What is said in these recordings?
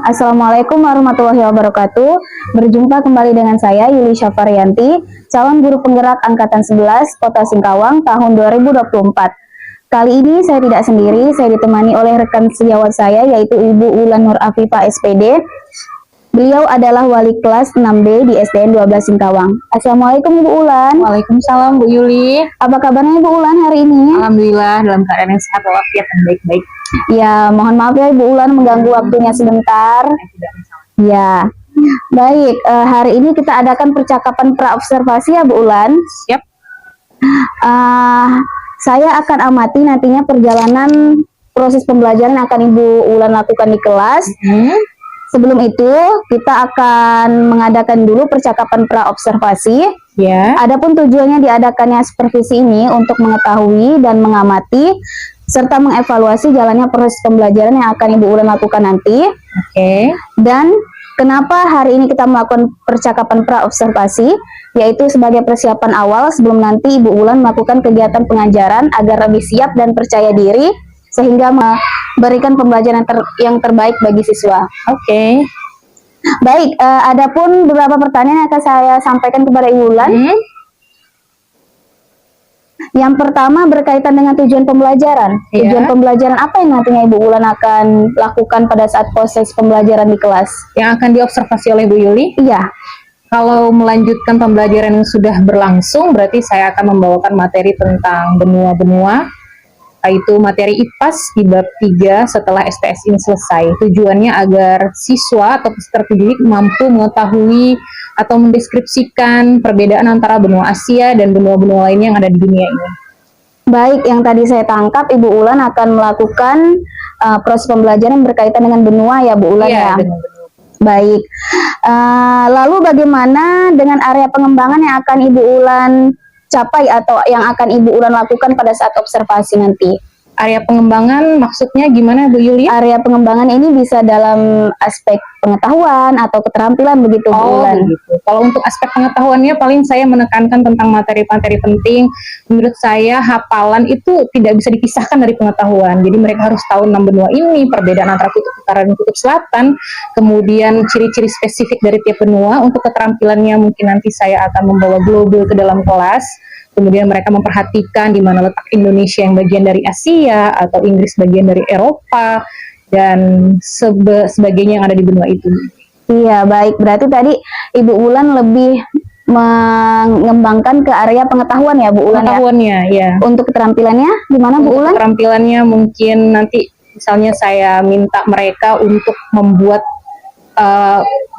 Assalamualaikum warahmatullahi wabarakatuh. Berjumpa kembali dengan saya Yuli Syafarianti, calon guru penggerak angkatan 11 Kota Singkawang tahun 2024. Kali ini saya tidak sendiri, saya ditemani oleh rekan sejawat saya yaitu Ibu Ulan Nur Afifah SPD. Beliau adalah wali kelas 6B di SDN 12 Singkawang. Assalamualaikum Ibu Ulan. Waalaikumsalam Bu Yuli. Apa kabarnya Ibu Ulan hari ini? Alhamdulillah dalam keadaan yang sehat walafiat dan baik-baik. Ya, mohon maaf ya Ibu Ulan mengganggu waktunya sebentar. Ya, baik. Hari ini kita adakan percakapan pra-observasi ya Bu Ulan. Siap. Saya akan amati nantinya perjalanan proses pembelajaran yang akan Ibu Ulan lakukan di kelas. Sebelum itu, kita akan mengadakan dulu percakapan pra-observasi. Ya. Adapun tujuannya diadakannya supervisi ini untuk mengetahui dan mengamati serta mengevaluasi jalannya proses pembelajaran yang akan Ibu Ulan lakukan nanti. Oke. Dan kenapa hari ini kita melakukan percakapan pra-observasi, yaitu sebagai persiapan awal sebelum nanti Ibu Ulan melakukan kegiatan pengajaran agar lebih siap dan percaya diri sehingga memberikan pembelajaran yang terbaik bagi siswa. Oke. Baik, adapun beberapa pertanyaan yang akan saya sampaikan kepada Ibu Ulan. Yang pertama berkaitan dengan tujuan pembelajaran. Tujuan pembelajaran apa yang nantinya Ibu Ulan akan lakukan pada saat proses pembelajaran di kelas? Yang akan diobservasi oleh Bu Yuli? Iya. Kalau melanjutkan pembelajaran yang sudah berlangsung, berarti saya akan membawakan materi tentang benua-benua, yaitu materi IPAS di bab 3 setelah STS ini selesai. Tujuannya agar siswa atau peserta didik mampu mengetahui atau mendeskripsikan perbedaan antara benua Asia dan benua-benua lainnya yang ada di dunia ini. Baik, yang tadi saya tangkap Ibu Ulan akan melakukan proses pembelajaran berkaitan dengan benua ya Bu Ulan ya? Dengan benua. Baik, lalu bagaimana dengan area pengembangan yang akan Ibu Ulan capai atau yang akan Ibu Ulan lakukan pada saat observasi nanti? Area pengembangan maksudnya gimana Bu Yuli? Area pengembangan ini bisa dalam aspek pengetahuan atau keterampilan begitu Bu Ulan? Begitu. Kalau untuk aspek pengetahuannya paling saya menekankan tentang materi-materi penting. Menurut saya hafalan itu tidak bisa dipisahkan dari pengetahuan. Jadi mereka harus tahu 6 benua ini, perbedaan antara kutub utara dan kutub selatan, kemudian ciri-ciri spesifik dari tiap benua. Untuk keterampilannya mungkin nanti saya akan membawa global ke dalam kelas. Kemudian mereka memperhatikan di mana letak Indonesia yang bagian dari Asia atau Inggris bagian dari Eropa dan sebagainya yang ada di benua itu. Iya, baik. Berarti tadi Ibu Ulan lebih mengembangkan ke area pengetahuan ya Bu Ulan? Pengetahuannya, ya. Untuk keterampilannya gimana Bu Ulan? Keterampilannya mungkin nanti misalnya saya minta mereka untuk membuat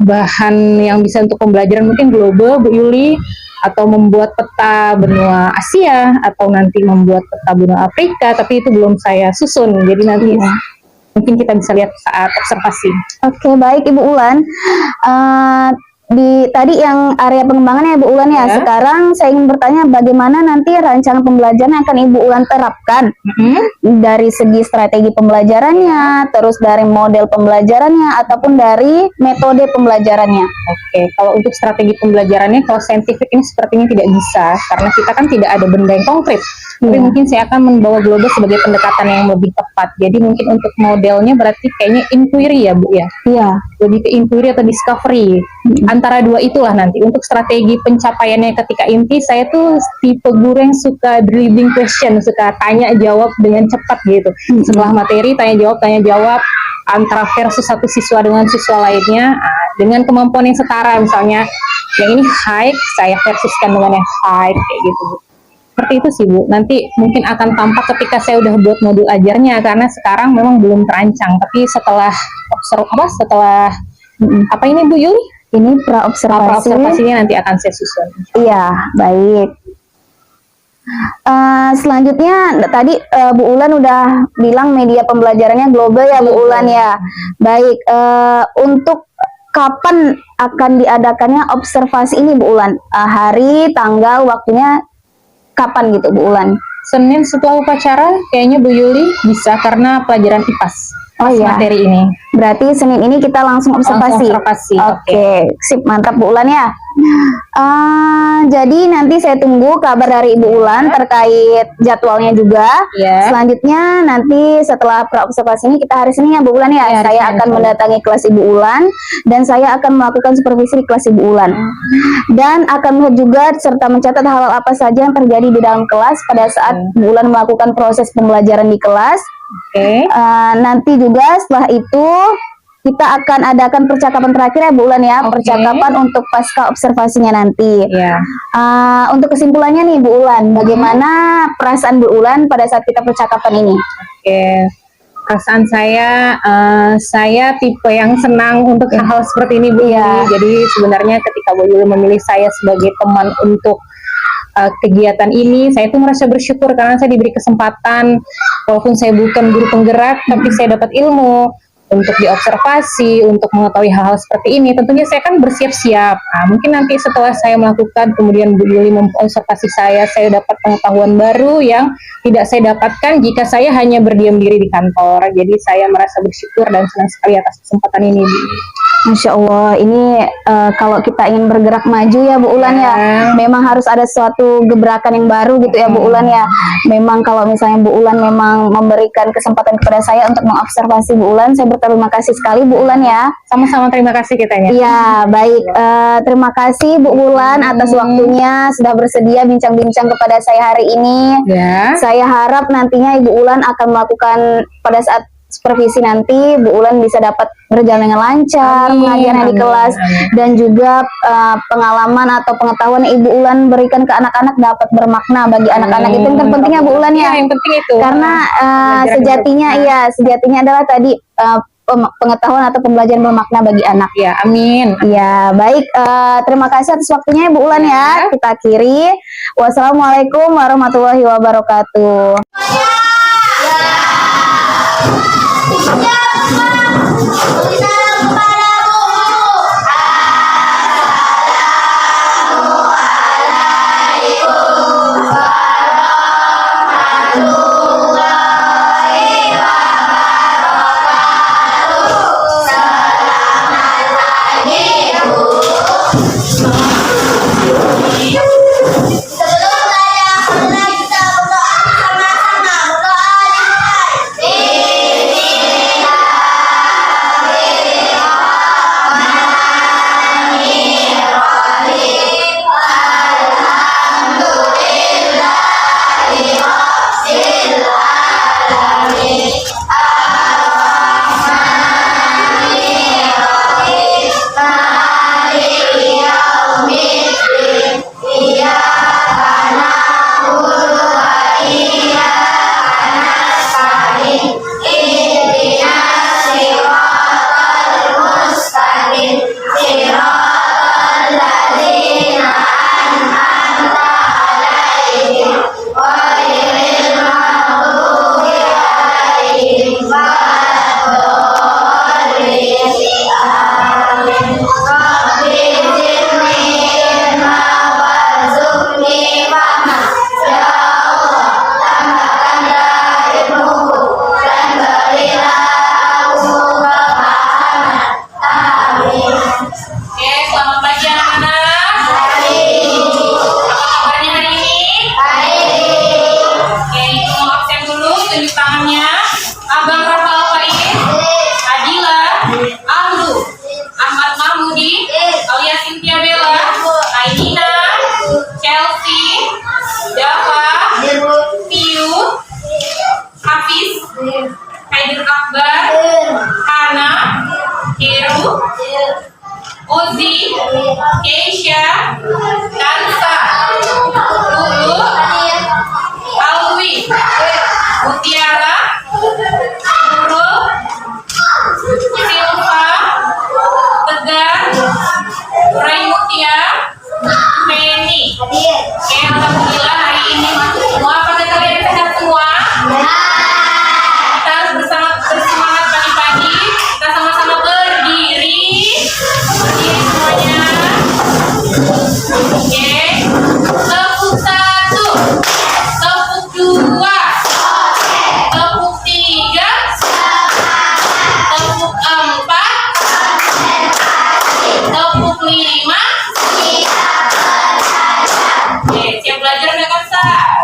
bahan yang bisa untuk pembelajaran mungkin global Bu Yuli, atau membuat peta benua Asia, atau nanti membuat peta benua Afrika, tapi itu belum saya susun, jadi nanti mungkin kita bisa lihat saat observasi. Oke, baik Ibu Ulan. Tadi yang area pengembangannya Ibu Ulan ya. Sekarang saya ingin bertanya bagaimana nanti rancangan pembelajaran yang akan Ibu Ulan terapkan dari segi strategi pembelajarannya, terus dari model pembelajarannya ataupun dari metode pembelajarannya. Oke, kalau untuk strategi pembelajarannya, kalau saintifik ini sepertinya tidak bisa karena kita kan tidak ada benda yang konkret. Tapi mungkin saya akan membawa global sebagai pendekatan yang lebih tepat. Jadi mungkin untuk modelnya berarti kayaknya inquiry ya Bu ya. Iya. Lebih ke inquiry atau discovery. Antara dua itulah nanti. Untuk strategi pencapaiannya ketika inti, saya tuh tipe guru yang suka drilling question, suka tanya jawab dengan cepat gitu. Setelah materi tanya jawab antara versus satu siswa dengan siswa lainnya dengan kemampuan yang setara. Misalnya yang ini high, saya versuskan dengan yang high kayak gitu. Seperti itu sih Bu. Nanti mungkin akan tampak ketika saya udah buat modul ajarnya karena sekarang memang belum terancang. Tapi setelah apa ini Bu Yuli? Ini pra-observasinya nanti akan saya susun. Iya, baik. Selanjutnya tadi Bu Ulan udah bilang media pembelajarannya global ya Bu Ulan ya. Baik, untuk kapan akan diadakannya observasi ini Bu Ulan? Hari, tanggal, waktunya kapan gitu Bu Ulan? Senin setelah upacara kayaknya Bu Yuli bisa karena pelajaran IPAS. Materi ini. Berarti Senin ini kita langsung observasi. Observasi. Oke, sip, mantap Bu Ulan ya. jadi nanti saya tunggu kabar dari Ibu Ulan terkait jadwalnya juga. Ya. Selanjutnya nanti setelah praobservasi ini kita hari Senin ya Bu Ulan ya. Ya, Saya akan mendatangi kelas Ibu Ulan dan saya akan melakukan supervisi di kelas Ibu Ulan. Dan akan melihat juga serta mencatat hal apa saja yang terjadi di dalam kelas pada saat Bu Ulan melakukan proses pembelajaran di kelas. Oke. Nanti juga setelah itu kita akan adakan percakapan terakhir ya Bu Ulan ya, percakapan untuk pasca observasinya nanti. Ya. Untuk kesimpulannya nih Bu Ulan, bagaimana perasaan Bu Ulan pada saat kita percakapan ini? Oke. Perasaan saya tipe yang senang untuk hal-hal seperti ini, Bu. Iya. Jadi sebenarnya ketika Bu Yuli memilih saya sebagai teman untuk kegiatan ini, saya tuh merasa bersyukur karena saya diberi kesempatan, walaupun saya bukan guru penggerak, tapi saya dapat ilmu untuk diobservasi, untuk mengetahui hal-hal seperti ini. Tentunya saya kan bersiap-siap. Mungkin nanti setelah saya melakukan, kemudian Bu Yuli mengobservasi saya dapat pengetahuan baru yang tidak saya dapatkan jika saya hanya berdiam diri di kantor. Jadi saya merasa bersyukur dan senang sekali atas kesempatan ini, Bu. Masya Allah, ini kalau kita ingin bergerak maju ya Bu Ulan ya, memang harus ada suatu gebrakan yang baru gitu ya Bu Ulan ya. Memang kalau misalnya Bu Ulan memang memberikan kesempatan kepada saya untuk mengobservasi Bu Ulan, saya berterima kasih sekali Bu Ulan ya. Sama-sama terima kasih kitanya. Iya, baik. Terima kasih Bu Ulan atas waktunya sudah bersedia bincang-bincang kepada saya hari ini. Ya. Saya harap nantinya Ibu Ulan akan melakukan pada saat supervisi nanti Bu Ulan bisa dapat berjalan dengan lancar pengajarannya di kelas, dan juga pengalaman atau pengetahuan yang Ibu Ulan berikan ke anak-anak dapat bermakna bagi anak-anak. Itu yang terpentingnya Bu Ulan ya. Yang penting itu. Karena sejatinya adalah tadi pengetahuan atau pembelajaran bermakna bagi anak. Ya, amin. Ya, baik. Terima kasih atas waktunya Bu Ulan ya. Kita akhiri. Wassalamualaikum warahmatullahi wabarakatuh. Haidir Akbar, Hana, Heru, Uzi, Keisha, Dansa, Lulu, Alwi, Mutiara, Nurul, Silva, Tegar, Raimutia, Feni. Oke, alhamdulillah hari ini masuk semua. Apakah kalian sehat semua? Kita harus bersemangat pagi-pagi. Kita sama-sama berdiri. Berdiri semuanya. Oke. Tepuk 1, tepuk 2, tepuk 3, tepuk 4, tepuk 5,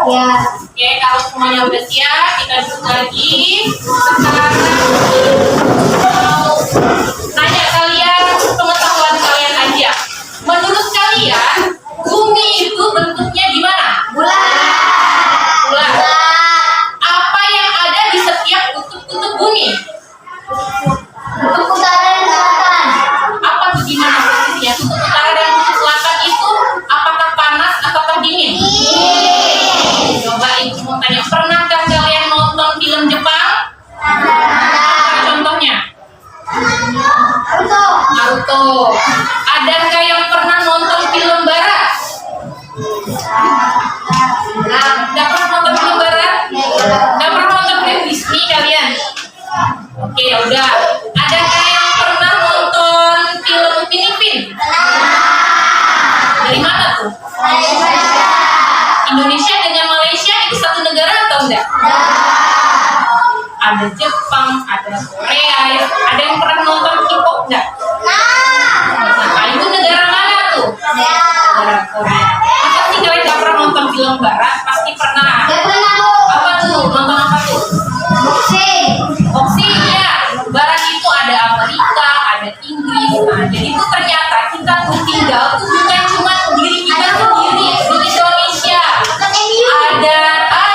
Ya. Oke, kalau semuanya udah siap, kita duduk lagi. Sekarang mau nanya kalian, pengetahuan kalian aja. Menurut kalian, bumi itu bentuknya gimana? Bulat. Apa yang ada di setiap kutub-kutub bumi? Kutub utara dan selatan. Apa tuh gimana posisinya? Kutub utara dan kutub selatan itu apakah panas ataukah dingin? Coba ibu mau tanya, pernahkah kalian nonton film Jepang? Apa contohnya? Naruto. Adakah yang pernah nonton film Barat? Nggak pernah nonton film Barat? Nggak pernah nonton film Disney kalian? Oke, ya udah. Adakah yang pernah nonton film Filipin? Dari mana tuh? Indonesia dengan Malaysia itu satu negara atau enggak? Ada Jepang, ada Korea, ya. Ada yang pernah nonton K-pop enggak? Nah, itu negara mana tuh? Negara Korea. Masa sih kalian nggak pernah nonton film Barat? Pasti pernah. Apa tuh? Nonton apa tuh? Boxing ya. Barat itu ada Amerika, ada Inggris. Nah, jadi itu ternyata kita tuh tinggal tuh bukan cuma diri kita sendiri di Indonesia. Ada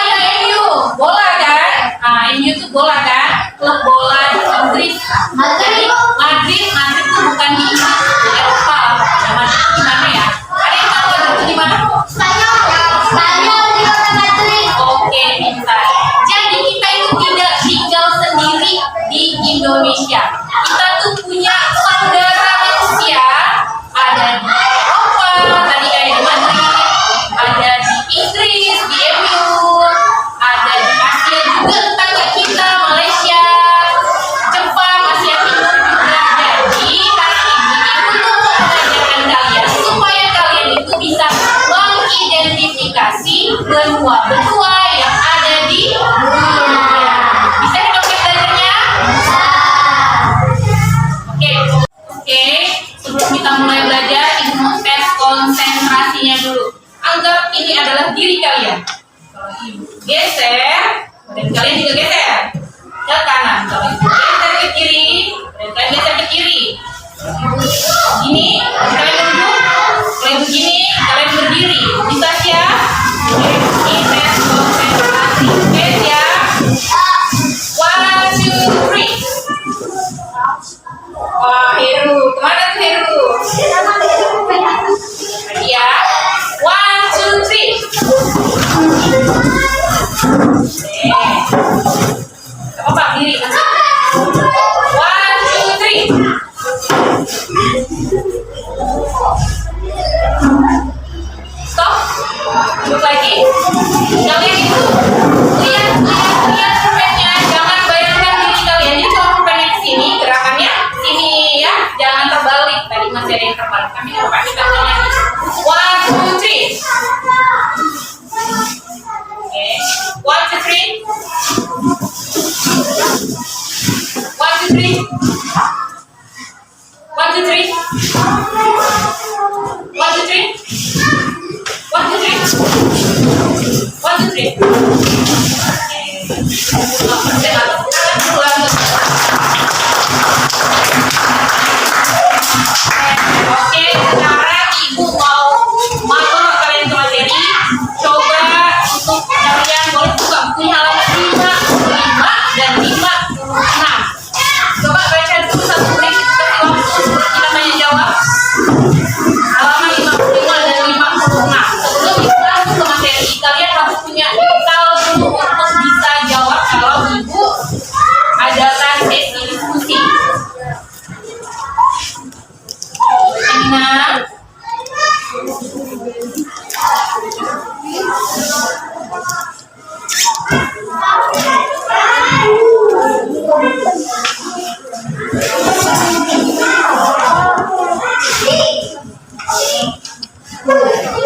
yang MU, bola kan? Nah, MU itu bola kan? Klub bola di Inggris. Jadi Madrid itu bukan di Inggris, di Eropa. Namanya itu di mana ya? Ada yang tahu itu di mana? Oke, pintar. Jadi kita itu tidak tinggal sendiri di Indonesia. Kita tuh punya saudara manusia. Ada di Eropa, tadi kayak di Madrid, ada di Inggris, di MU, ada di Asia juga tetangga kita, Malaysia, Jepang, Asia Timur juga. Jadi hari ini ibu tuh mau mengajarkan kalian supaya kalian itu bisa mengidentifikasi benua-benua yang ada di dunia. Bisa kita belajarnya? Oke. Sebelum kita mulai belajar, ibu mau tes konsentrasinya dulu. Anggap ini adalah diri kalian. Kalau ibu geser, dan kalian juga geser ke kanan. Kalau ibu geser ke kiri, dan kalian geser ke kiri. Gini, kalian duduk. Kalau ibu gini, kalian berdiri. Bisa siap? Oke, ini tes konsentrasi. Oke, siap? 1, 2, 3. Wah, Heru. Kemana tuh Heru? Lagi ya. 1, 2, 3. Gak apa-apa, diri. 1, 2, 3. Stop. Duduk lagi. Kalian itu lihat pulpennya. Jangan bayangkan diri kalian. Jadi kalau pulpennya ke sini, gerakannya sini ya. Jangan terbalik. Tadi masih ada yang terbalik. Kami mau pakai tangannya lagi. 1, 2, 3. Oke. 1, 2, 3. 1, 2, 3. 1, 2, 3. 1, 2, 3. 1, 2, 3. 1, 2, 3. Oke, sekarang ibu mau masuk kalian ke materi. Coba untuk kalian boleh buka bukunya halaman 55 dan 56. Coba baca dulu 1 menit kita tanya jawab. Halaman 55 dan 56. Sebelum kita masuk ke materi, kalian harus punya bekal dulu untuk bisa jawab kalau ibu adakan sesi diskusi. Ingat.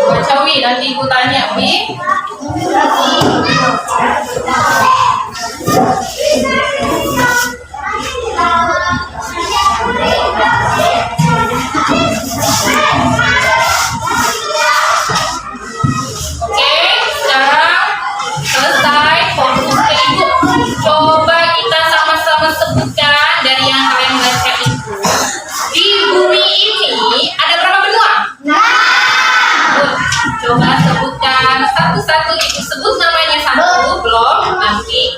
Baca Wi, nanti ibu tanya Wi. Oke, sekarang Coba sebutkan satu-satu, ibu sebut namanya satu, belum, nanti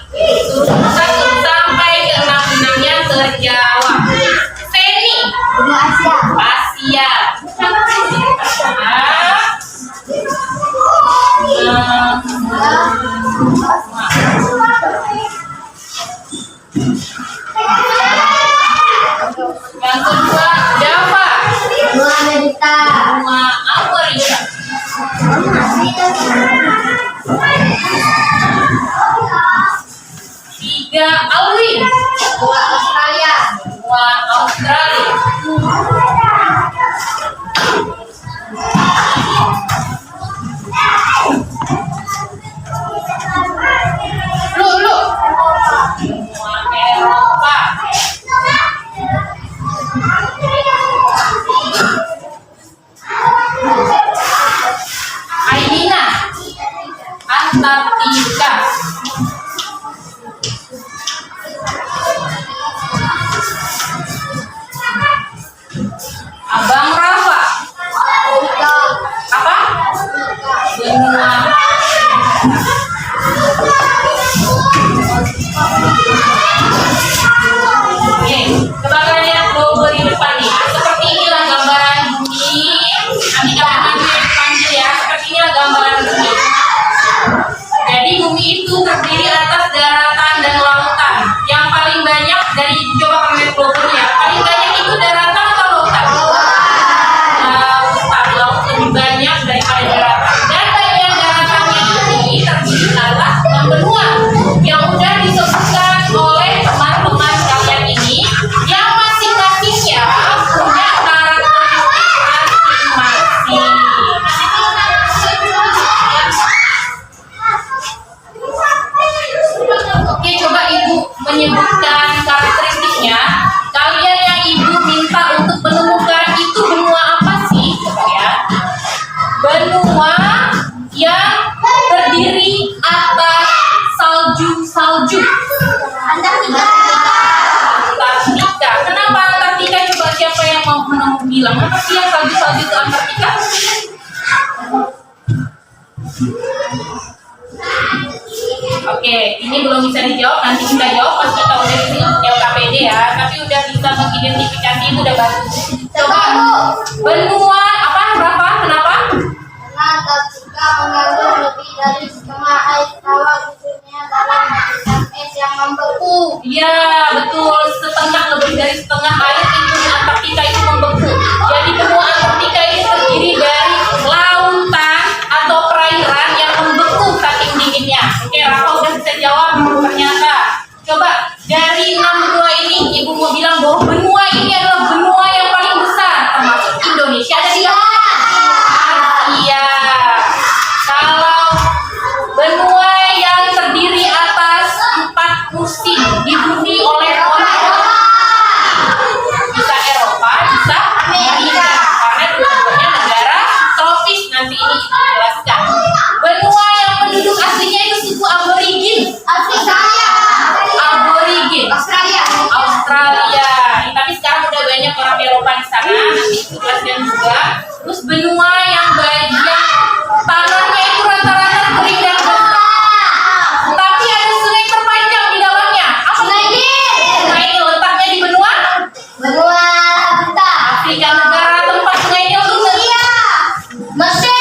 suruh satu sampai ke enam-enamnya terjawab. Seni. Asia. Yang kedua, Java. Benua Amerika. Tiga, Alwin. Benua Australia. Lu. Benua Eropa. Aidina, Antartika. Abang Rafa. Apa? Benua. Oke, coba kalian lihat logo di depan nih. Seperti inilah gambaran bumi. Nanti kalian panggil ya. Seperti inilah gambaran bumi. Jadi bumi itu terdiri atas daratan dan lautan. Yang paling banyak dari coba kalian lihat logonya. Paling banyak itu daratan atau lautan? Laut lebih banyak daripada daratan. Dan bagian daratannya ini terdiri atas 6 benua yang udah disebutkan oleh teman-teman kalian ini, yang masing-masingnya punya karakteristik masing-masing. Oke, coba ibu menyebutkan karakteristiknya. Kalian yang ibu minta untuk menemukan itu benua apa sih? Coba ya. Benua yang terdiri atas salju. Antartika. Kenapa Antartika? Coba siapa yang mau bilang? Apa sih yang salju itu Antartika? Oke, ini belum bisa dijawab. Nanti kita jawab pas kita udah di LKPD ya. Tapi udah bisa mengidentifikasi itu udah bagus. Coba benua apa? Berapa? Kenapa? Karena Antartika mengandung lebih dari setengah air tawar di dunia dalam lapisan es yang membeku. Iya, betul. Lebih dari setengah air itu Antartika itu membeku. Jadi benua Antartika ini terdiri dari lautan atau perairan yang membeku saking dinginnya. Oke, Rafa udah bisa jawab ternyata. Coba dari 6 benua ini, ibu mau bilang bahwa benua ini adalah benua yang paling besar, termasuk Indonesia ada di Asia. Kalau benua yang terdiri atas 4 musim dihuni oleh orang-orang, bisa Eropa, bisa Amerika, karena dua-duanya negara tropis. Nanti ini dijelaskan. Benua yang penduduk aslinya itu suku aborigin. Australia. Tapi sekarang udah banyak orang Eropa di sana. Nanti dijelaskan juga. Terus benua yang bagian tanahnya itu rata-rata kering dan basah. Tapi ada sungai terpanjang di dalamnya. Apa sungai ini letaknya di benua Afrika. Negara tempat sungai ini letaknya Mesir.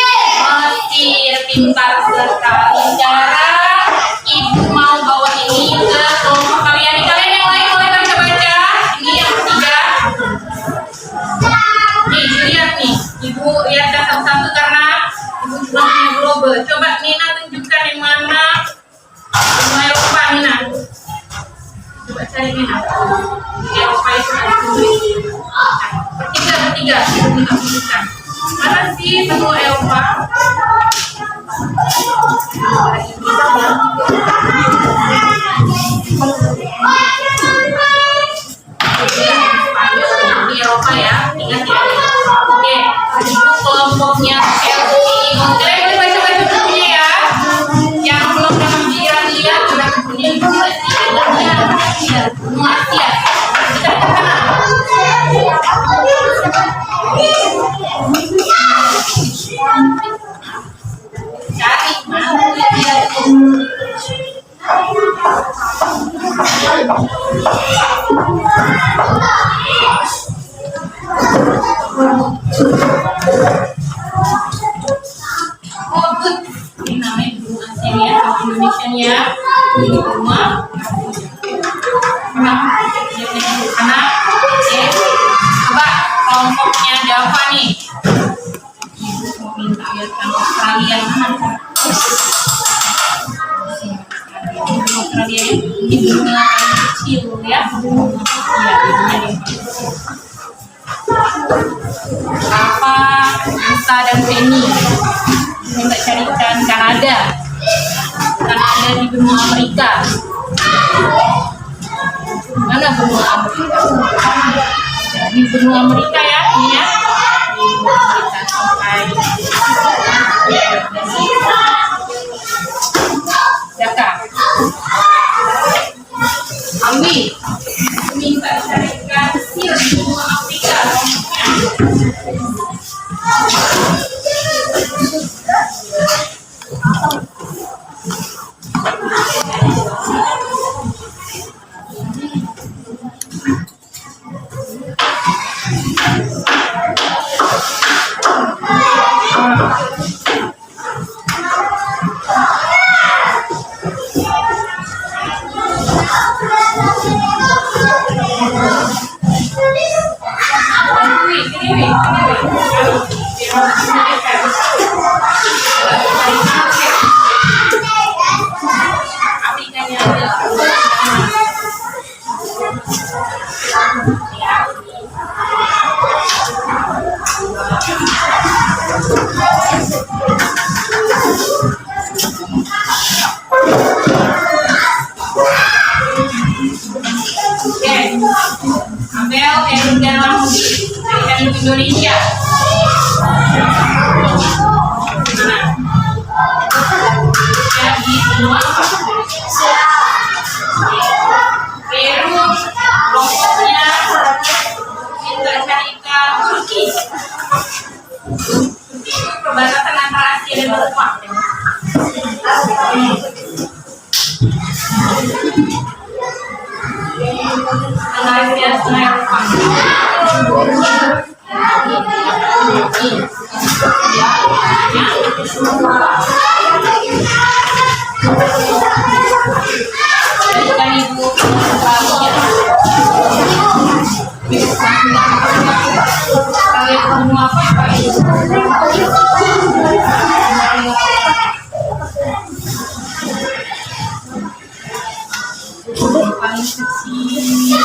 Pintar sekali. Sekarang ibu mau bawa ini ke kelompok kalian. Kalian yang lain boleh baca-baca. Ini yang ketiga. Nih, lihat nih. Ibu lihatkan satu-satu karena ibu juga punya global. Coba Nina tunjukkan yang mana benua Eropa, Nina. Coba cari Nina. Eropa itu ada tulis. Bertiga. Ibu tunjukkan. Mana sih benua Eropa? Di Eropa ya, ingat ya. Oke, itu kelompoknya LCI. Kalian boleh baca-baca bukunya ya. Yang belum dapat pikiran lihat, udah punya benua Asia. Kita ke kanan. Oh, good. Ini namanya benua Aceh ya, Indonesia ya. Ini benua. Anak, oke. Coba kelompoknya Java nih. Ibu mau minta lihatkan Australia mana? Australia ya, ini benua paling kecil ya. Iya, benua yang paling kecil. Apa Nusa dan Penny? Kita carikan Kanada. Kanada di benua Amerika. Mana benua Amerika? Di benua Amerika ya, ini ya. Di benua Amerika sampai Jaka. Alwi, minta carikan Mesir di benua Afrika. Afrikanya ada. Oke, Abel, Erika, dari Indonesia. Jadi semua Peru, kelompoknya kita carikan Turki. Perbatasan antara Asia dan Eropa. Asia dan Eropa. Jadikan ibu kalian semua apa itu? Paling kecil.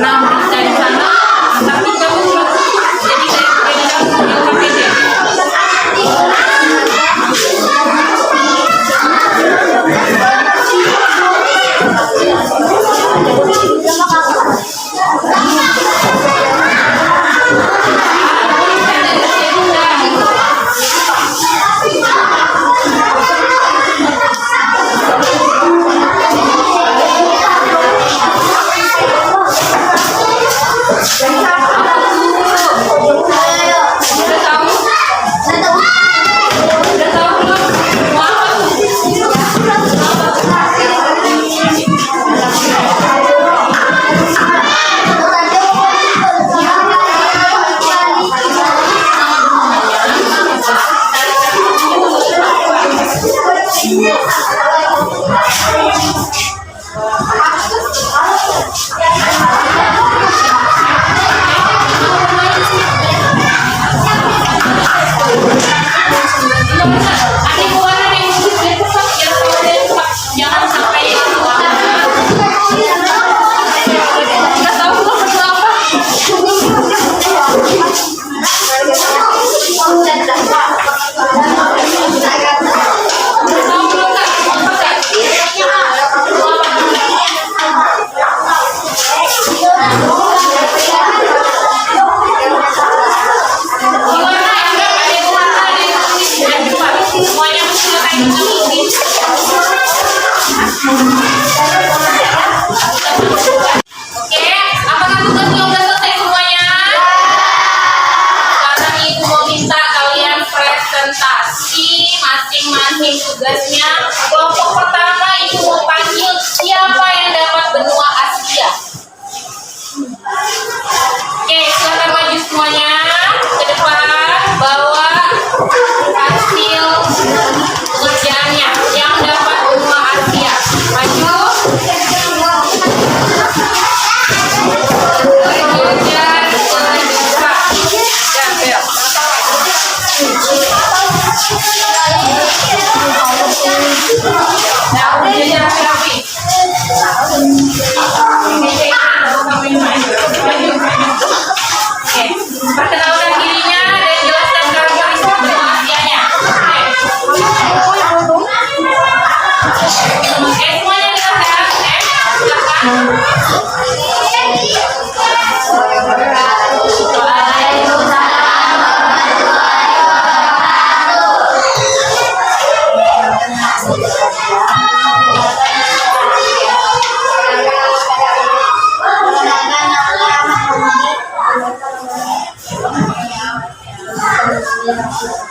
karena dari sana tapi kamu jadi kamu yang KPD. Jangan sampai nggak tahu lo berdua apa. Tahu belum nggak? Semuanya mesti Oke, apakah tugasnya udah selesai semuanya? Sekarang ibu mau minta kalian presentasi masing-masing tugasnya. Kelompok pertama ibu mau panggil siapa yang dapat benua Asia. Oke, silakan maju semuanya ke depan, bawa hasil pekerjaannya yang dapat benua Asia. Maju. Perkenalkan dirinya dan jelaskan karakteristik benua Asianya. Oke, semuanya dikerjakan. Silakan.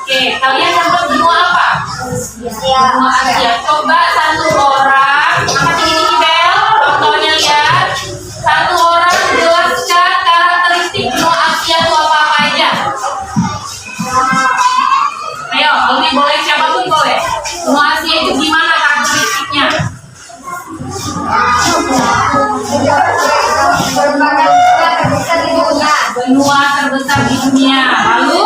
Oke, kalian dapat benua apa? Benua Asia. Coba satu orang, angkat tinggi bel, contohnya lihat. Satu orang jelaskan karakteristik benua Asia itu apa aja. Ayo, lebih boleh siapapun boleh. Benua Asia itu gimana karakteristiknya? Benua terbesar di dunia. Lalu?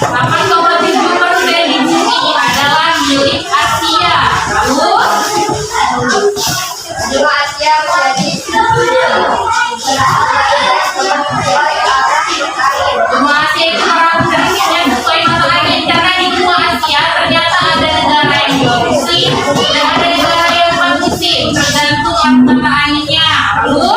Delapan 8,7% di bumi adalah milik Asia. Lalu? Benua Asia benua Asia itu karakteristiknya sesuai mata angin karena di benua Asia ternyata ada negara yang dua musim dan ada negara yang empat musim tergantung mata anginnya. Lalu?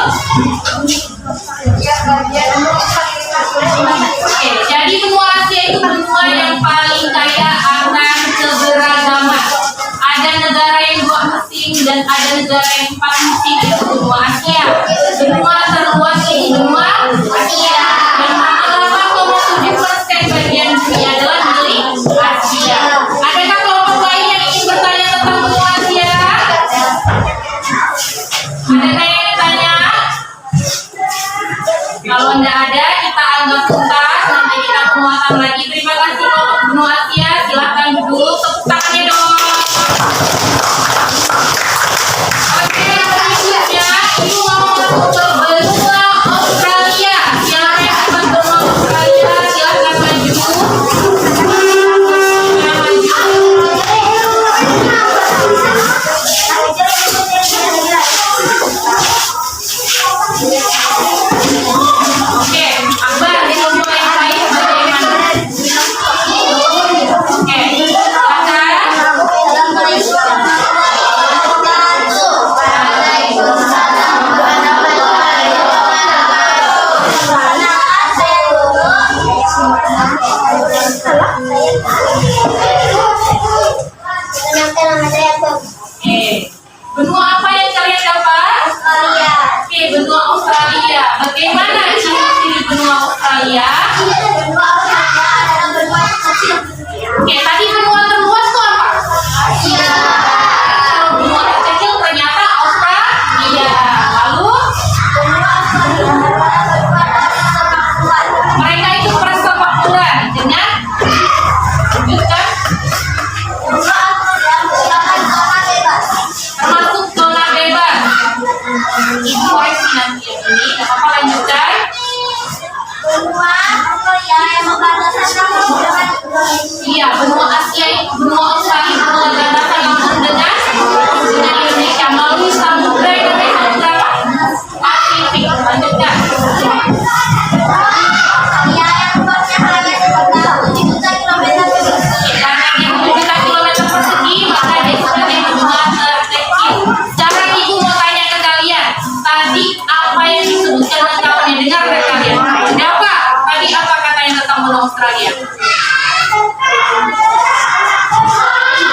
Oke, jadi benua Asia itu benua yang paling kaya akan keberagaman. Ada negara yang dua musim dan ada negara yang empat musim, itu benua Asia. Benua terluas di benua Asia dan 8,7% bagian dunia adalah milik Asia. Adakah kelompok lain yang ingin bertanya tentang benua Asia? Adakah yang ditanya? Kalau tidak ada, kita anggap tuntas. Nanti kita penguatan lagi. Terima kasih kelompok benua Asia. Silahkan duduk. Tepuk tangannya dong. Oke, Iya, benua Asia itu, benua Australia, benua daratan langsung dengan Indonesia melalui samudra yang namanya Samudra Pasifik. Lanjutkan. Karena dia 7 juta kilometer persegi, maka dia sebagai benua terkecil. Sekarang ibu mau tanya ke kalian, tadi apa yang disebutkan lengkapnya? Dengar dari kalian. Berapa? Tadi apa katanya tentang benua Australia?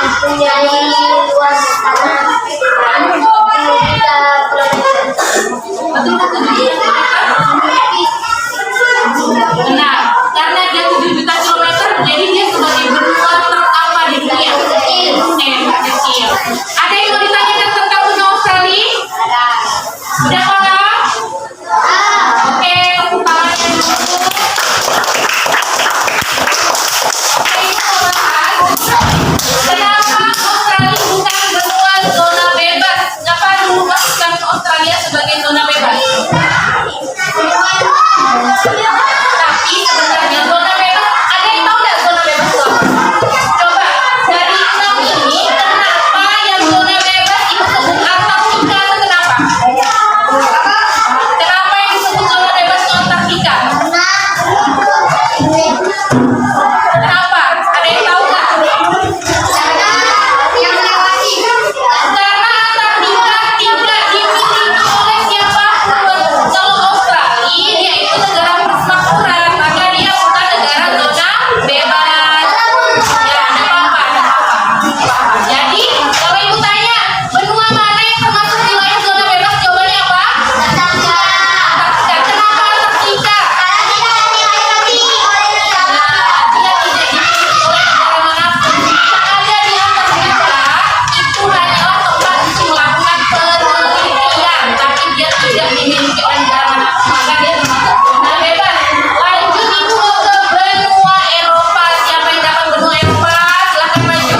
Mempunyai luas tanah 7 juta kilometer. Betul kan 7 juta kilometer? Benar, karena dia 7 juta kilometer, jadi dia sebagai benua terapa di dunia? Terkecil. Ada yang mau ditanyakan tentang benua Australia? Udah paham? Oke, tepuk tangannya dulu. Oke, kita bahas kenapa Australia bukan benua zona bebas? Kenapa dulu masukkan Australia sebagai zona bebas? Tapi sebenarnya zona bebas, ada yang tahu nggak zona bebas itu apa? Coba dari 6 ini, kenapa yang zona bebas itu sebut Antartika itu kenapa? Kenapa yang disebut zona bebas itu Antartika? Kenapa? Ada yang tahu nggak? Karena Antartika tidak dimiliki oleh siapapun. Kalau Australia dia itu negara persemakmuran, maka dia bukan negara zona bebas. Ya, ada apa-apa. Jadi, kalau ibu tanya, benua mana yang termasuk wilayah zona bebas? Jawabannya apa? Antartika. Kenapa Antartika? Dia tidak dimiliki oleh negara manapun. Yang ada di Antartika itu hanyalah tempat untuk melakukan penelitian, tapi dia tidak dimiliki oleh negara manapun, maka dia termasuk zona bebas. Lanjut ibu mau ke benua Eropa. Siapa yang dapat benua Eropa? Silahkan maju.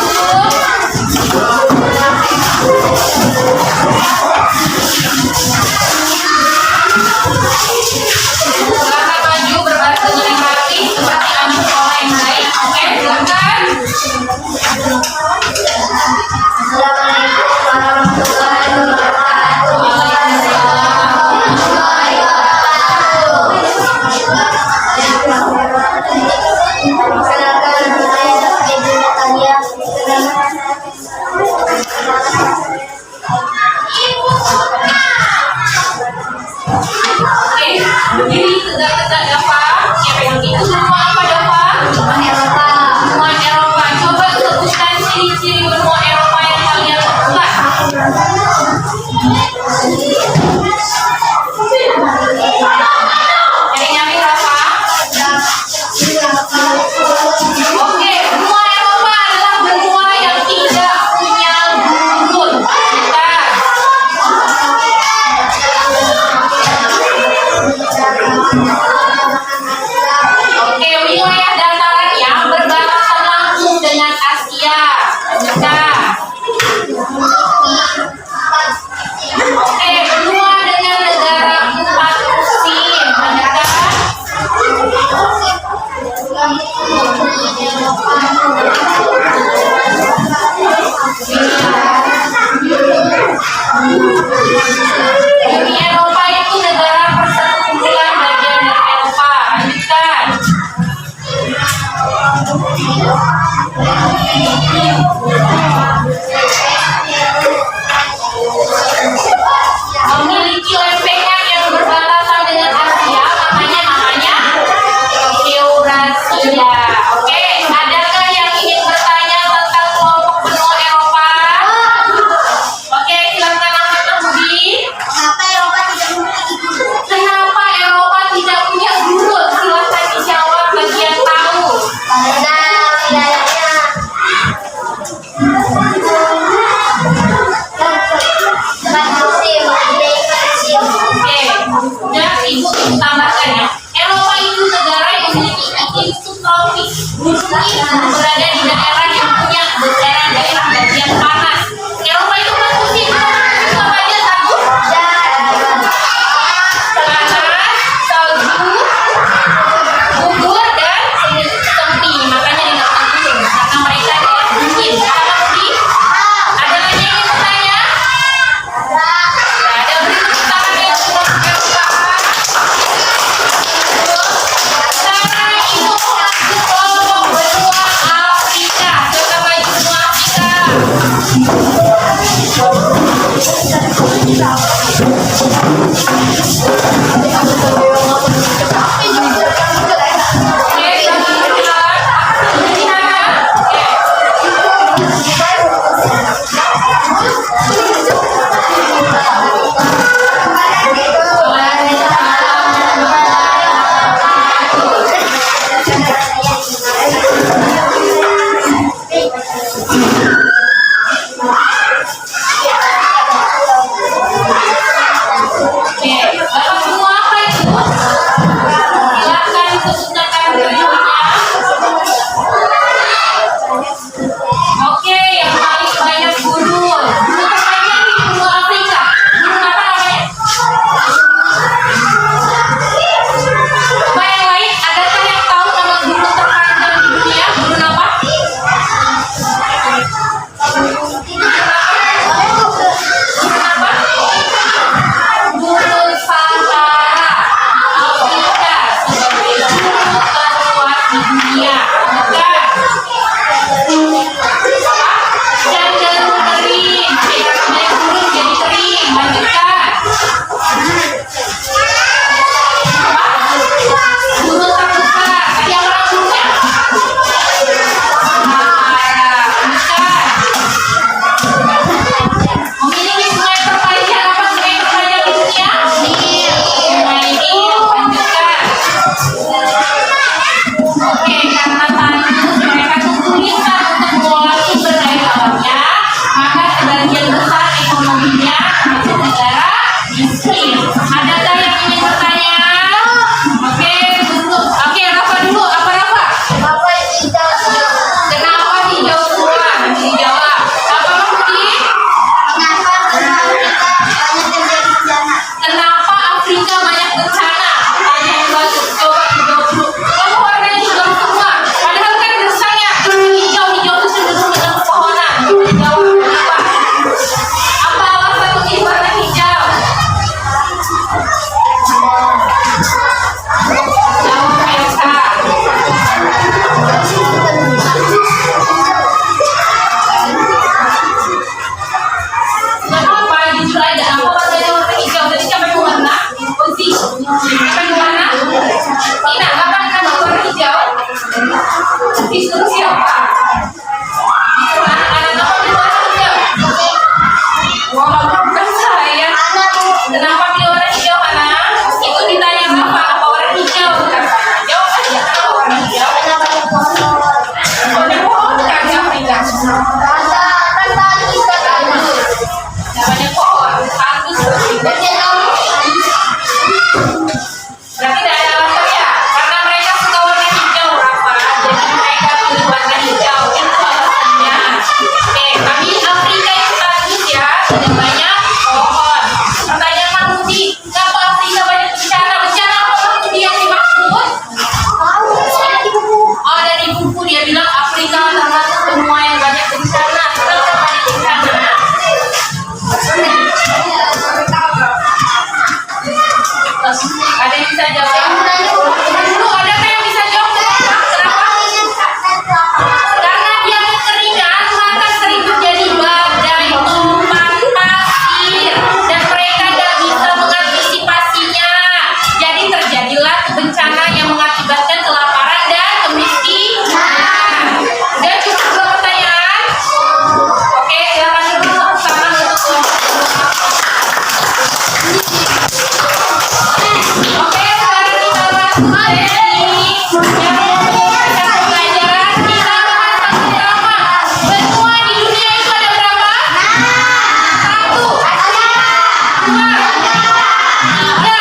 Silakan maju berbaris dengan yang rapi seperti anak sekolah yang baik. Oke, silakan. Assalamualaikum warahmatullahi wabarakatuh. Perkenalkan, saya Ibu Natalia. Oke, berdiri tegak-tegak Dava. Siapa yang itu benua apa Dava? Benua Eropa. Benua Eropa. Coba sebutkan ciri-ciri benua Eropa yang kalian temukan. Nyari-nyari Dava. Oke, benua Eropa adalah benua yang tidak punya gurun. Bukan. Oke, wilayah dataran yang berbatasan langsung dengan Asia. Bukan. Oke, benua dengan negara 4 musim. Bukan. Uni Eropa itu negara persetujuan bagian dari Eropa. Lanjutkan. Memiliki lempengan yang berbatasan dengan Asia, makanya namanya Eurasia. Oke, adakah yang ingin bertanya tentang kelompok benua Eropa? Oke, silakan angkat kembali. Kenapa Eropa tidak memiliki gurun? Kenapa Eropa tidak punya gurun? Silakan dijawab bagi yang tahu. Karena wilayahnya empat musim, ada musim. Oke, dan ibu tambahkan ya. Eropa itu negara yang memiliki iklim subtropis. Gunung itu berada di daerah yang punya daerah-daerah bagian panas. Eropa itu kan musim. Itu apa aja satu? Panas, salju, gugur dan Namanya pohon, bagus. Berarti tidak ada alasan ya, karena mereka suka warna hijau, Rafa. Jadi mereka pilih warna hijau, itu alasannya. Oke, kami Afrika yang bagus ya, tidak banyak pohon. Pertanyaan Mahmudi, kenapa Afrika banyak bencana? Bencana apa Mahmudi yang dimaksud? Oh, ada di buku dia bilang Afrika termasuk benua yang banyak bencana. Kenapa banyak bencana? Ada yang bisa jawab? Dulu ada yang bisa jawab? Kenapa? Karena dia kekeringan, maka sering terjadi badai, tumpahan pasir, dan mereka tidak bisa mengantisipasinya. Jadi terjadilah bencana yang mengakibatkan kelaparan dan kemiskinan. Udah cukup dua pertanyaan? Oke, silakan duduk sama untuk Oke, sekarang kita masuk sesi yang menyelesaikan pelajaran. Kita bahas satu drama. Benua di dunia itu ada berapa? Satu, dua, tiga,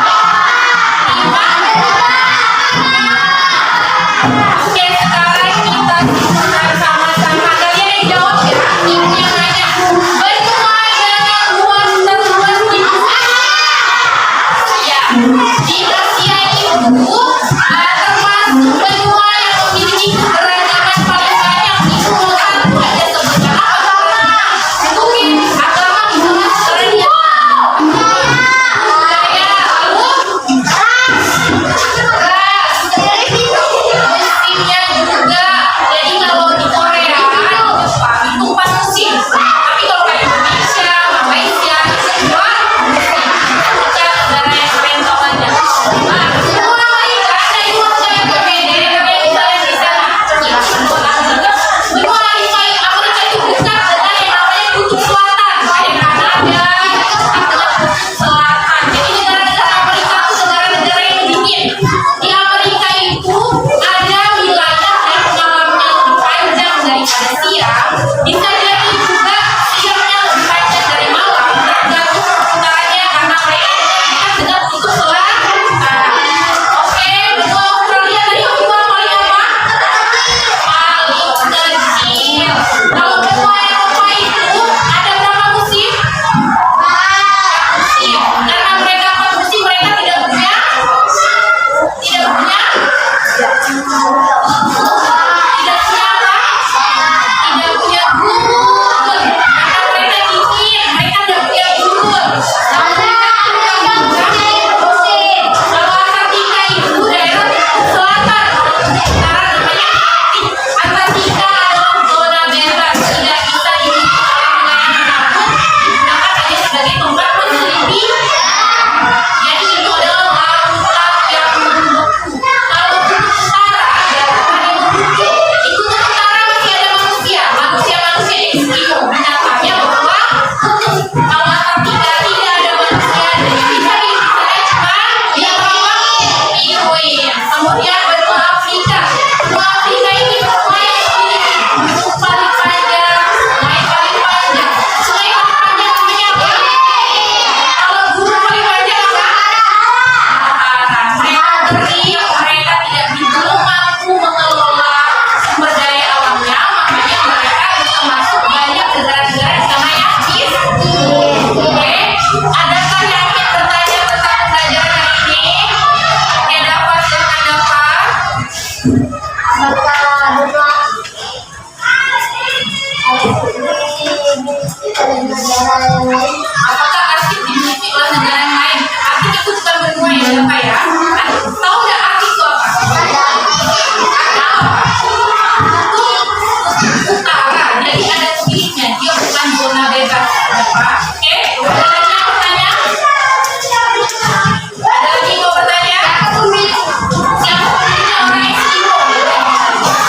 empat, lima. Oke, sekarang kita dengar sama-sama. Kalian yang jawab ya. Ibu yang nanya. Benua dengan luas terluas di dunia. Ya, di Asia itu termasuk benua yang memiliki keberagaman paling banyak. Itu nomor satu aja sebenarnya. Mungkin agama itu maskernya. Budaya, lalu musimnya juga. Jadi kalau di Korea, Jepang itu 4 musim. Tapi kalau kayak Indonesia, Malaysia, itu cuma musim. Kita negara yang keren tau aja. Nah, semua mereka ada Indonesia yang berbeda. Kayak kita lihat di sana. Benua Amerika itu dekat dengan yang namanya kutub selatan. Kayak Kanada, kutub selatan. Jadi negara-negara Amerika itu negara-negara yang dingin. Di Amerika itu ada wilayah yang malamnya lebih panjang daripada siang. Bisa jadi juga siangnya lebih panjang dari malam. Tergantung perputarannya karena mereka dekat dengan kutub selatan. Oke, benua Australia tadi benua paling apa? Paling kecil. Kalau benua Eropa itu ada berapa musim? Musim. Karena mereka 4 musim, mereka tidak punya tidak punya gurun. Karena mereka dingin, mereka tidak punya gurun. Nah, mereka punya musim. Kalau Antartika itu daerah selatan, sekarang namanya Antartika adalah zona bebas, tidak bisa dimiliki oleh wilayah manapun, digunakan hanya sebagai tempat meneliti. Jadi itu adalah lautan yang membeku. Kalau kutub utara adalah yang membeku. Di kutub utara masih ada manusia Eskimo. Binatangnya berupa kutub. Kalau Antartika tidak ada manusia, jadi bisa cuma yang penguin. Kemudian benua Afrika. Benua Afrika ini benua yang memiliki kutub paling panjang, sungai paling panjang. Sungai paling panjang namanya apa? Kalau gurun paling panjang apa? Mereka kering, mereka belum mampu mengelola sumber daya alamnya, makanya mereka termasuk banyak negara-negara di sana yang Oke, adakah yang ingin bertanya tentang pelajaran hari ini? Oke, dapat silakan dapat. Apakah Arktik dimiliki oleh negara yang lain? Arktik itu bukan benua ya, Bapak ya? Tahu nggak Arktik itu apa? Ada apa? Kutub utara, jadi ada pemiliknya. Dia bukan zona bebas, Bapak. Oke, ada lagi yang bertanya? Ada lagi yang mau bertanya? Yang pemiliknya orang Eskimo.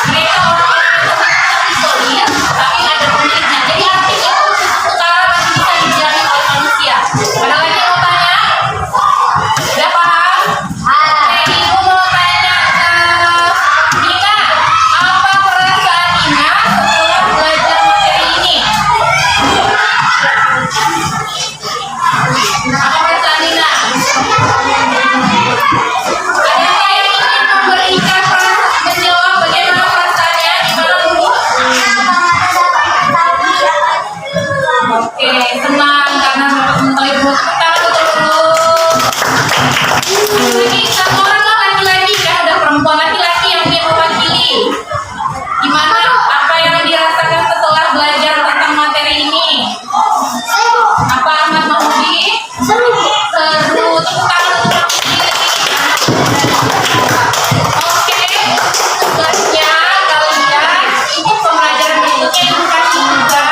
Mereka orang-orang yang tetap isolir, tapi ada pemiliknya. Jadi Arktik itu kutub utara masih bisa dijajah oleh manusia. Ada lagi yang mau tanya? Udah paham? senang karena dapat mengetahui dua kita betul. Lagi satu orang lah laki-laki kan, ada perempuan laki-laki yang dia mewakili. Gimana apa yang dirasakan setelah belajar tentang materi ini? Apa Ahmad Mahmudi? Seru. Tepuk tangan untuk Oke, tugasnya kalian untuk pembelajaran berikutnya yang kasih tugas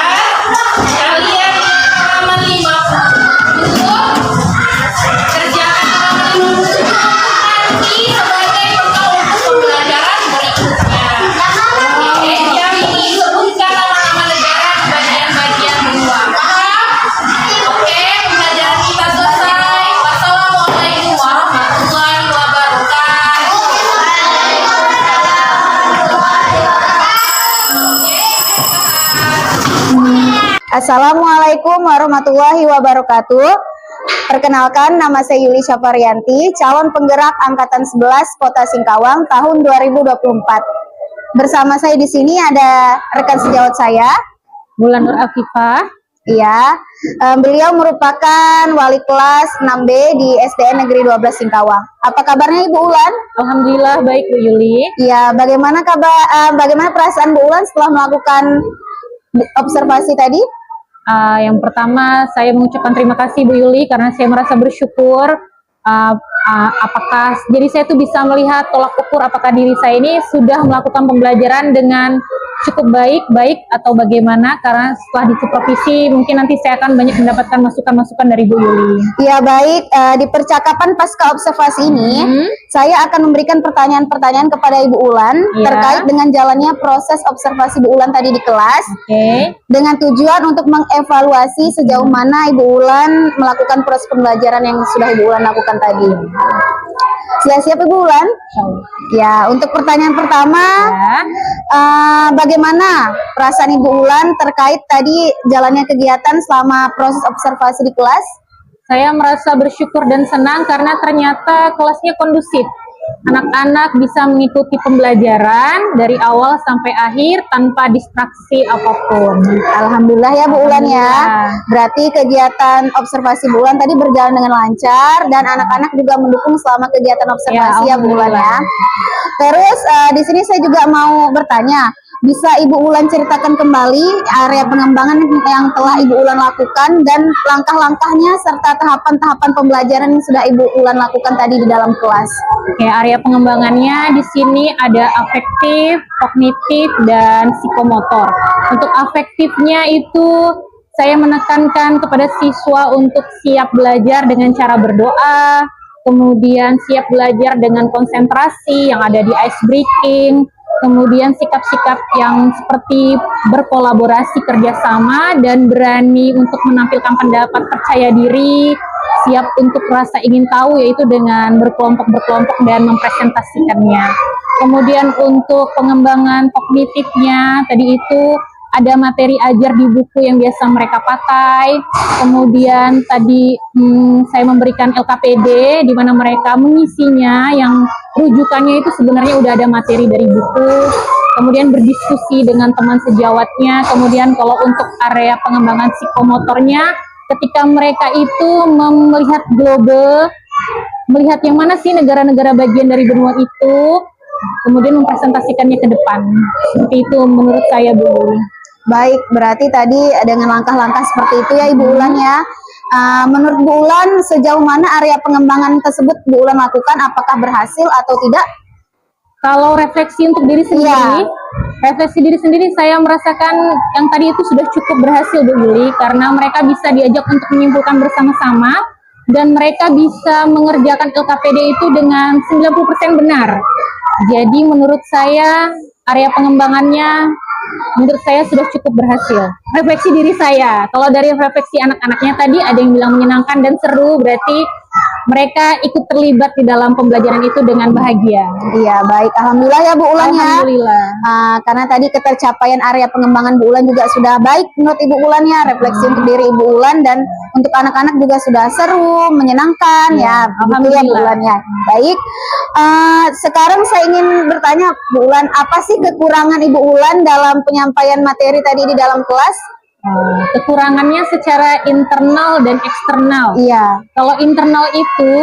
kalian halaman 50 kerjakan halaman 50 nanti sebagai bekal untuk pembelajaran berikutnya. Oke, yang ini sebutkan nama-nama negara di bagian-bagian bawah. Oke, pembelajaran kita selesai. Wassalamualaikum warahmatullahi wabarakatuh. Assalamualaikum warahmatullahi wabarakatuh. Perkenalkan, nama saya Yuli Syafarianti, calon penggerak Angkatan 11 Kota Singkawang tahun 2024. Bersama saya di sini ada rekan sejawat saya. Bulan Nur Afifah. Iya, beliau merupakan wali kelas 6B di SDN Negeri 12 Singkawang. Apa kabarnya Ibu Ulan? Alhamdulillah baik Bu Yuli. Iya, bagaimana bagaimana perasaan Bu Ulan setelah melakukan observasi tadi? Yang pertama saya mengucapkan terima kasih Bu Yuli karena saya merasa bersyukur. Apakah jadi saya tuh bisa melihat tolak ukur apakah diri saya ini sudah melakukan pembelajaran dengan cukup baik atau bagaimana, karena setelah di supervisi mungkin nanti saya akan banyak mendapatkan masukan-masukan dari Bu Yuli. Ya baik, di percakapan pasca observasi ini saya akan memberikan pertanyaan-pertanyaan kepada Ibu Ulan terkait dengan jalannya proses observasi Bu Ulan tadi di kelas. Dengan tujuan untuk mengevaluasi sejauh mana Ibu Ulan melakukan proses pembelajaran yang sudah Ibu Ulan lakukan tadi. Siap-siap Ibu Ulan? Ya, untuk pertanyaan pertama, bagaimana perasaan Ibu Ulan terkait tadi jalannya kegiatan selama proses observasi di kelas? Saya merasa bersyukur dan senang karena ternyata kelasnya kondusif. Anak-anak bisa mengikuti pembelajaran dari awal sampai akhir tanpa distraksi apapun. Alhamdulillah ya Bu Ulan ya. Berarti kegiatan observasi Bu Ulan tadi berjalan dengan lancar dan anak-anak juga mendukung selama kegiatan observasi ya Bu Ulan ya. Terus di sini saya juga mau bertanya, bisa Ibu Ulan ceritakan kembali area pengembangan yang telah Ibu Ulan lakukan dan langkah-langkahnya serta tahapan-tahapan pembelajaran yang sudah Ibu Ulan lakukan tadi di dalam kelas? Oke, area pengembangannya di sini ada afektif, kognitif, dan psikomotor. Untuk afektifnya itu saya menekankan kepada siswa untuk siap belajar dengan cara berdoa, kemudian siap belajar dengan konsentrasi yang ada di ice breaking, kemudian sikap-sikap yang seperti berkolaborasi kerjasama dan berani untuk menampilkan pendapat, percaya diri, siap untuk rasa ingin tahu yaitu dengan berkelompok-berkelompok dan mempresentasikannya. Kemudian untuk pengembangan kognitifnya tadi itu ada materi ajar di buku yang biasa mereka pakai. Kemudian tadi saya memberikan LKPD di mana mereka mengisinya yang rujukannya itu sebenarnya udah ada materi dari buku. Kemudian berdiskusi dengan teman sejawatnya. Kemudian kalau untuk area pengembangan psikomotornya, ketika mereka itu melihat global, melihat yang mana sih negara-negara bagian dari benua itu, kemudian mempresentasikannya ke depan. Seperti itu menurut saya Bu. Baik, berarti tadi dengan langkah-langkah seperti itu ya Ibu Ulan ya. Menurut Bu Ulan, sejauh mana area pengembangan tersebut Bu Ulan lakukan, apakah berhasil atau tidak? Kalau refleksi untuk diri sendiri, refleksi diri sendiri saya merasakan yang tadi itu sudah cukup berhasil Bu Yuli, karena mereka bisa diajak untuk menyimpulkan bersama-sama dan mereka bisa mengerjakan LKPD itu dengan 90% benar. Jadi menurut saya area pengembangannya menurut saya sudah cukup berhasil. Refleksi diri saya, kalau dari refleksi anak-anaknya tadi ada yang bilang menyenangkan dan seru, berarti mereka ikut terlibat di dalam pembelajaran itu dengan bahagia. Iya, baik. Alhamdulillah ya Bu Ulan ya. Alhamdulillah. Karena tadi ketercapaian area pengembangan Bu Ulan juga sudah baik menurut Ibu Ulan ya. Refleksi untuk diri Ibu Ulan dan untuk anak-anak juga sudah seru, menyenangkan ya. Begitu ya Bu Ulan ya. Baik. Sekarang saya ingin bertanya Bu Ulan, apa sih kekurangan Ibu Ulan dalam penyampaian materi tadi di dalam kelas? Kekurangannya secara internal dan eksternal. Iya. Kalau internal itu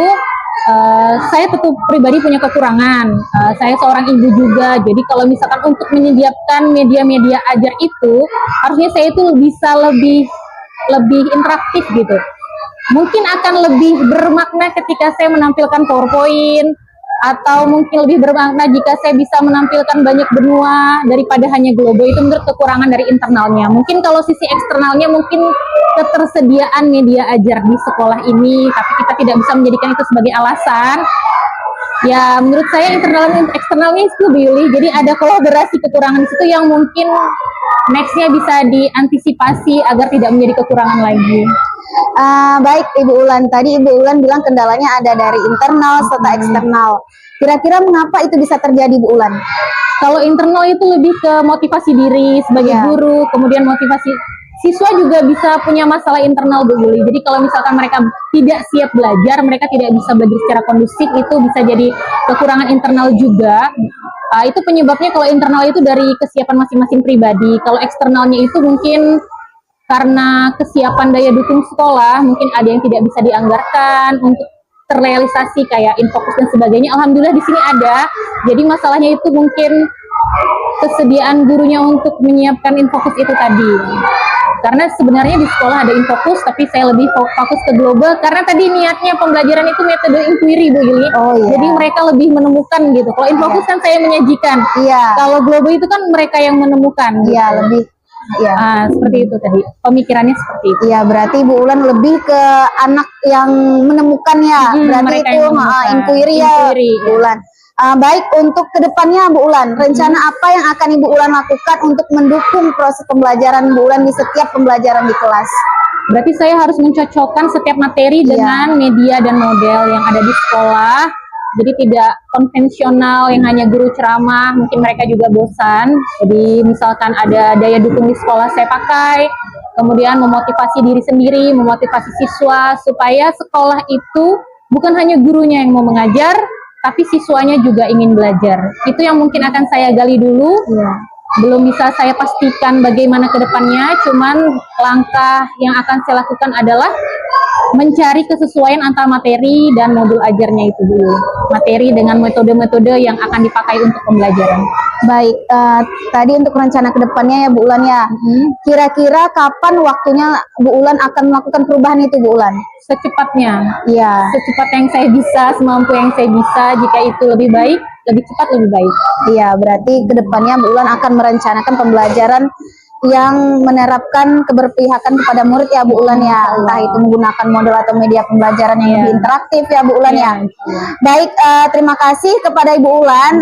saya tentu pribadi punya kekurangan. Saya seorang ibu juga. Jadi kalau misalkan untuk menyediakan media-media ajar itu, harusnya saya itu bisa lebih interaktif gitu. Mungkin akan lebih bermakna ketika saya menampilkan PowerPoint, atau mungkin lebih bermakna jika saya bisa menampilkan banyak benua daripada hanya globo. Itu menurut kekurangan dari internalnya. Mungkin kalau sisi eksternalnya mungkin ketersediaan media ajar di sekolah ini, tapi kita tidak bisa menjadikan itu sebagai alasan. Ya menurut saya internal dan eksternalnya itu Bu Yuli. Jadi ada kolaborasi kekurangan di situ yang mungkin nextnya bisa diantisipasi agar tidak menjadi kekurangan lagi. Baik Ibu Ulan, tadi Ibu Ulan bilang kendalanya ada dari internal serta eksternal. Kira-kira mengapa itu bisa terjadi Bu Ulan? Kalau internal itu lebih ke motivasi diri sebagai Iya. guru, kemudian motivasi siswa juga bisa punya masalah internal Bu Yuli. Jadi kalau misalkan mereka tidak siap belajar, mereka tidak bisa belajar secara kondusif, itu bisa jadi kekurangan internal juga. Itu penyebabnya kalau internal itu dari kesiapan masing-masing pribadi. Kalau eksternalnya itu mungkin karena kesiapan daya dukung sekolah, mungkin ada yang tidak bisa dianggarkan untuk terrealisasi kayak Infokus dan sebagainya. Alhamdulillah di sini ada. Jadi masalahnya itu mungkin kesediaan gurunya untuk menyiapkan Infokus itu tadi. Karena sebenarnya di sekolah ada Infokus, tapi saya lebih fokus ke global karena tadi niatnya pembelajaran itu metode inquiry Bu Yuli. Oh, iya. Jadi mereka lebih menemukan gitu. Kalau Infokus kan saya menyajikan. Iya. Kalau global itu kan mereka yang menemukan. Iya, gitu. lebih. Iya. Seperti itu tadi. Pemikirannya seperti itu. Iya, berarti Ibu Ulan lebih ke anak yang menemukan ya. Berarti mereka itu yang menemukan. inquiry ya, Inquiry, Bu Ulan. Baik, untuk kedepannya Bu Ulan, rencana apa yang akan Ibu Ulan lakukan untuk mendukung proses pembelajaran Bu Ulan di setiap pembelajaran di kelas? Berarti saya harus mencocokkan setiap materi Iya. dengan media dan model yang ada di sekolah. Jadi tidak konvensional yang hanya guru ceramah, mungkin mereka juga bosan. Jadi misalkan ada daya dukung di sekolah saya pakai, kemudian memotivasi diri sendiri, memotivasi siswa, supaya sekolah itu bukan hanya gurunya yang mau mengajar, tapi siswanya juga ingin belajar. Itu yang mungkin akan saya gali dulu. Iya. Belum bisa saya pastikan bagaimana ke depannya, cuman langkah yang akan saya lakukan adalah mencari kesesuaian antara materi dan modul ajarnya itu dulu. Materi dengan metode-metode yang akan dipakai untuk pembelajaran. Baik, tadi untuk rencana kedepannya ya Bu Ulan ya. Kira-kira kapan waktunya Bu Ulan akan melakukan perubahan itu Bu Ulan? Secepatnya, Iya. secepat yang saya bisa, semampu yang saya bisa. Jika itu lebih baik, lebih cepat lebih baik. Iya, berarti kedepannya Bu Ulan akan merencanakan pembelajaran yang menerapkan keberpihakan kepada murid ya Bu Ulan ya, entah itu menggunakan model atau media pembelajaran yang lebih interaktif ya Bu Ulan ya. Baik, terima kasih kepada Ibu Ulan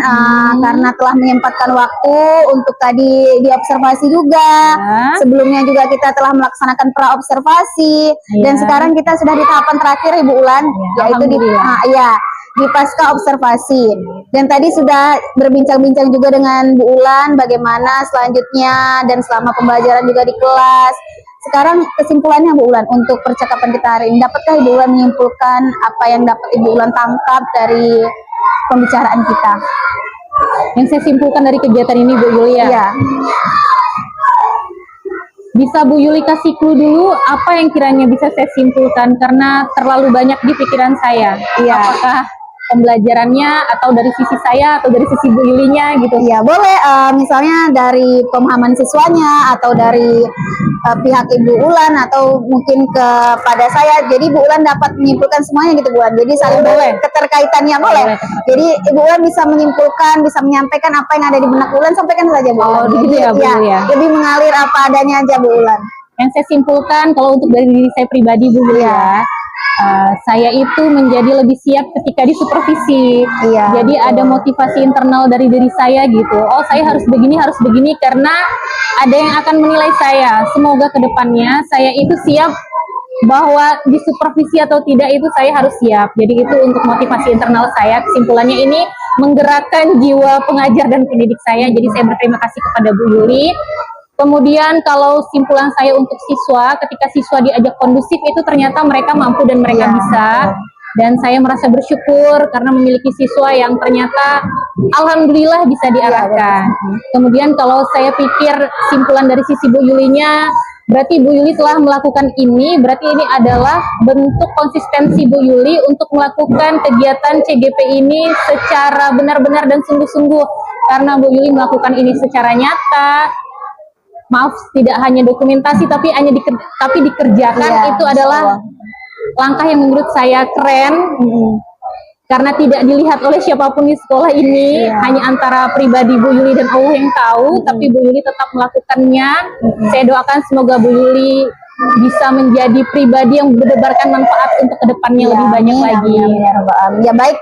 karena telah menyempatkan waktu untuk tadi diobservasi juga. Sebelumnya juga kita telah melaksanakan pra-observasi dan sekarang kita sudah di tahapan terakhir Ibu Ulan, yaitu di pasca observasi. Dan tadi sudah berbincang-bincang juga dengan Bu Ulan bagaimana selanjutnya dan selama pembelajaran juga di kelas. Sekarang kesimpulannya Bu Ulan untuk percakapan kita hari ini, dapatkah Ibu Ulan menyimpulkan apa yang dapat Ibu Ulan tangkap dari pembicaraan kita? Yang saya simpulkan dari kegiatan ini Bu Yulia. Iya. Bisa Bu Yuli kasih clue dulu apa yang kiranya bisa saya simpulkan karena terlalu banyak di pikiran saya. Iya. Apakah pembelajarannya atau dari sisi saya atau dari sisi Bu Yulinya gitu. Iya, boleh misalnya dari pemahaman siswanya atau dari pihak Ibu Ulan atau mungkin kepada saya. Jadi Bu Ulan dapat menyimpulkan semuanya gitu Bu Ulan. Jadi saling boleh. keterkaitannya boleh. Boleh. Jadi Ibu Ulan bisa menyimpulkan, bisa menyampaikan apa yang ada di benak Bu Ulan, sampaikan saja Bu Ulan. gitu ya, Bu Yuli ya. Lebih mengalir apa adanya aja Bu Ulan. Yang saya simpulkan kalau untuk dari diri saya pribadi Bu Yuli ya. Saya itu menjadi lebih siap ketika disupervisi. Iya, Jadi betul. ada motivasi internal dari diri saya gitu. Oh, saya harus begini karena ada yang akan menilai saya. Semoga kedepannya saya itu siap bahwa disupervisi atau tidak itu saya harus siap. Jadi itu untuk motivasi internal saya. Kesimpulannya ini menggerakkan jiwa pengajar dan pendidik saya. Jadi saya berterima kasih kepada Bu Yuli. Kemudian kalau simpulan saya untuk siswa, ketika siswa diajak kondusif itu ternyata mereka mampu dan mereka bisa. Dan saya merasa bersyukur karena memiliki siswa yang ternyata alhamdulillah bisa diarahkan. Kemudian kalau saya pikir simpulan dari sisi Bu Yulinya, Berarti Bu Yuli telah melakukan ini, berarti ini adalah bentuk konsistensi Bu Yuli untuk melakukan kegiatan CGP ini secara benar-benar dan sungguh-sungguh. Karena Bu Yuli melakukan ini secara nyata, maaf tidak hanya dokumentasi tapi dikerjakan. Iya, Itu adalah langkah yang menurut saya keren. Karena tidak dilihat oleh siapapun di sekolah ini, hanya antara pribadi Bu Yuli dan Allah yang tahu, tapi Bu Yuli tetap melakukannya. Saya doakan semoga Bu Yuli bisa menjadi pribadi yang mendebarkan manfaat untuk kedepannya lebih banyak lagi. Ya baik,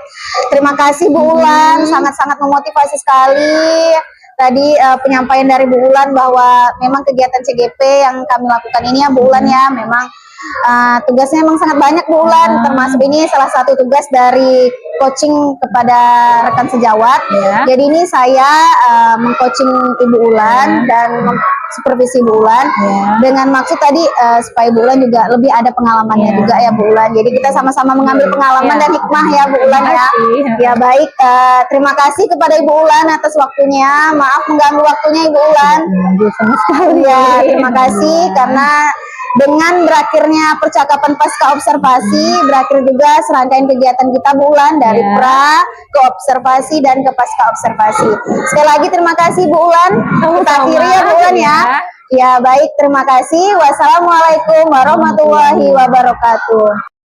terima kasih Bu Ulan, sangat-sangat memotivasi sekali. Tadi penyampaian dari Bu Ulan bahwa memang kegiatan CGP yang kami lakukan ini ya Bu Ulan ya, memang tugasnya memang sangat banyak Bu Ulan, termasuk ini salah satu tugas dari coaching kepada rekan sejawat. Jadi ini saya mengcoaching Ibu Ulan dan supervisi Bu Ulan dengan maksud tadi supaya Bu Ulan juga lebih ada pengalamannya juga ya Bu Ulan. Jadi kita sama-sama mengambil pengalaman dan hikmah ya Bu Ulan ya. Ya baik, terima kasih kepada Ibu Ulan atas waktunya. Maaf mengganggu waktunya Ibu Ulan. Ya, terima kasih karena dengan berakhirnya percakapan pasca observasi, berakhir juga serangkaian kegiatan kita Bu Ulan dari pra ke observasi dan ke pasca observasi. Sekali lagi terima kasih Bu Ulan. Kita akhiri ya Bu Ulan ya. Ya baik, terima kasih. Wassalamualaikum warahmatullahi wabarakatuh.